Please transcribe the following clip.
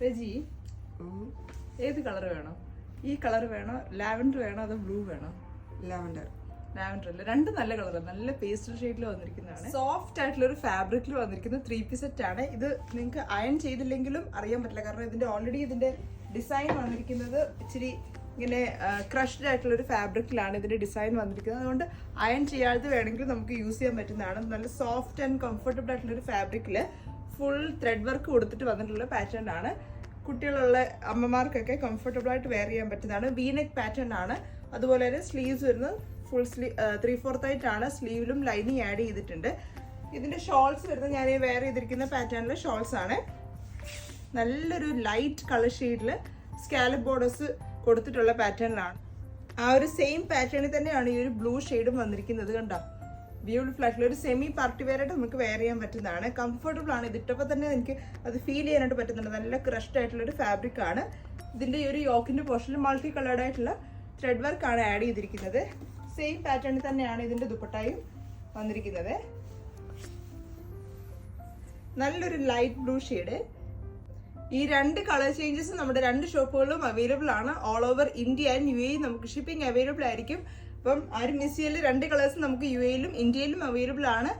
രജി ഏത് കളർ വേണം? ഈ കളർ വേണോ, ലാവൻഡർ വേണോ, അതോ ബ്ലൂ വേണോ? ലാവൻഡർ. ലാവൻഡർ അല്ലേ, രണ്ട് നല്ല കളറാണ്. നല്ല പേസ്റ്റൽ ഷെയ്ഡിൽ വന്നിരിക്കുന്നതാണ്. സോഫ്റ്റ് ആയിട്ടുള്ള ഒരു ഫാബ്രിക്കിൽ വന്നിരിക്കുന്ന 3-piece സെറ്റ് ആണ് ഇത്. നിങ്ങൾക്ക് അയൺ ചെയ്തില്ലെങ്കിലും അറിയാൻ പറ്റില്ല, കാരണം ഇതിന്റെ ഓൾറെഡി ഇതിന്റെ ഡിസൈൻ വന്നിരിക്കുന്നത് ഇച്ചിരി ഇങ്ങനെ ക്രഷ്ഡ് ആയിട്ടുള്ള ഒരു ഫാബ്രിക്കിലാണ് ഇതിന്റെ ഡിസൈൻ വന്നിരിക്കുന്നത്. അതുകൊണ്ട് അയൺ ചെയ്യാതെ വേണമെങ്കിൽ നമുക്ക് യൂസ് ചെയ്യാൻ പറ്റുന്നതാണ്. നല്ല സോഫ്റ്റ് ആൻഡ് കംഫർട്ടബിൾ ആയിട്ടുള്ള ഒരു ഫാബ്രിക്കിൽ ഫുൾ ത്രെഡ് വർക്ക് കൊടുത്തിട്ട് വന്നിട്ടുള്ള പാറ്റേൺ ആണ്. കുട്ടികളുള്ള അമ്മമാർക്കൊക്കെ കംഫർട്ടബിൾ ആയിട്ട് വെയർ ചെയ്യാൻ പറ്റുന്നതാണ്. വീനെക്ക് പാറ്റേൺ ആണ്. അതുപോലെ തന്നെ സ്ലീവ്സ് വരുന്നത് ഫുൾ സ്ലീവ് 3/4 ആയിട്ടാണ്. സ്ലീവിലും ലൈനിങ് ആഡ് ചെയ്തിട്ടുണ്ട്. ഇതിന്റെ ഷോൾസ് വരുന്നത് ഞാൻ വെയർ ചെയ്തിരിക്കുന്ന പാറ്റേണിലെ ഷോൾസ് ആണ്. നല്ലൊരു ലൈറ്റ് കളർ ഷെയ്ഡിൽ സ്കാലപ്പ് ബോർഡേഴ്സ് കൊടുത്തിട്ടുള്ള പാറ്റേണിലാണ്. ആ ഒരു സെയിം പാറ്റേണിൽ തന്നെയാണ് ഈ ഒരു ബ്ലൂ ഷെയ്ഡും വന്നിരിക്കുന്നത്. കണ്ടോ, ബ്യൂട്ടിഫുൾ ആയിട്ടുള്ള ഒരു സെമി പാർട്ടി വെയർ ആയിട്ട് നമുക്ക് വെയർ ചെയ്യാൻ പറ്റുന്നതാണ്. കംഫർട്ടബിൾ ആണ്. ഇതിട്ടപ്പോൾ തന്നെ എനിക്ക് അത് ഫീൽ ചെയ്യാനായിട്ട് പറ്റുന്നുണ്ട്. നല്ല ക്രഷ്ഡ് ആയിട്ടുള്ള ഒരു ഫാബ്രിക് ആണ്. ഇതിന്റെ ഈ ഒരു യോക്കിന്റെ പോർഷനിൽ മൾട്ടി കളേർഡ് ആയിട്ടുള്ള ത്രെഡ് വർക്ക് ആണ് ആഡ് ചെയ്തിരിക്കുന്നത്. സെയിം പാറ്റേണിൽ തന്നെയാണ് ഇതിന്റെ ദുപ്പട്ടയും വന്നിരിക്കുന്നത്. നല്ലൊരു ലൈറ്റ് ബ്ലൂ ഷെയ്ഡ്. ഈ രണ്ട് കളർ ചേഞ്ചസ് നമ്മുടെ രണ്ട് ഷോപ്പുകളിലും അവൈലബിൾ ആണ്. All over India and UAE നമുക്ക് ഷിപ്പിംഗ് അവൈലബിൾ ആയിരിക്കും. അപ്പം ആരും മിസ് ചെയ്യല്. രണ്ട് കളേഴ്സ് നമുക്ക് UAE-ലും ഇന്ത്യയിലും അവൈലബിൾ ആണ്.